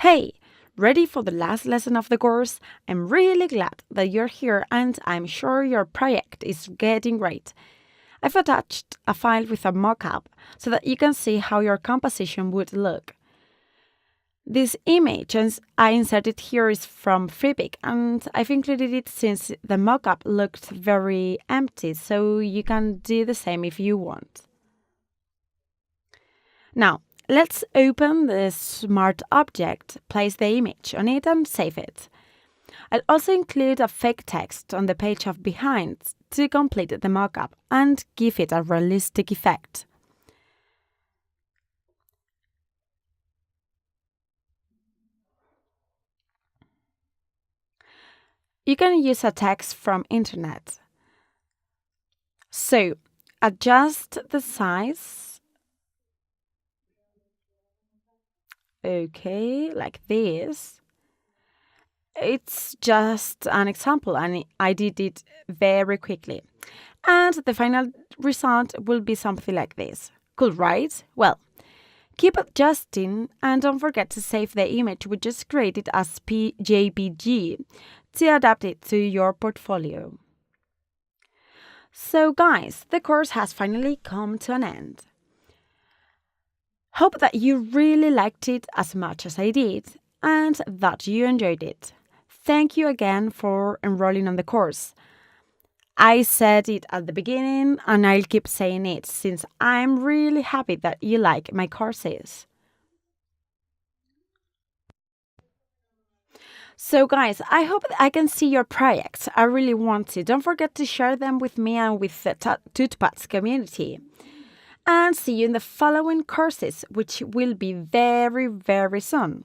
Hey, ready for the last lesson of the course? I'm really glad that you're here and I'm sure your project is getting great. I've attached a file with a mockup so that you can see how your composition would look. This image I inserted here is from Freepik and I've included it since the mockup looked very empty, so you can do the same if you want. Now, let's open the smart object, place the image on it and save it. I'll also include a fake text on the page of behind to complete the mockup and give it a realistic effect. You can use a text from internet. So, adjust the size. Okay, like this. It's just an example and I did it very quickly. And the final result will be something like this. Cool, right? Well, keep adjusting and don't forget to save the image we just created as JPG to adapt it to your portfolio. So guys, the course has finally come to an end. Hope that you really liked it as much as I did and that you enjoyed it. Thank you again for enrolling on the course. I said it at the beginning and I'll keep saying it since I'm really happy that you like my courses. So guys, I hope I can see your projects. I really want to. Don't forget to share them with me and with the TootPads community. And see you in the following courses, which will be very, very soon.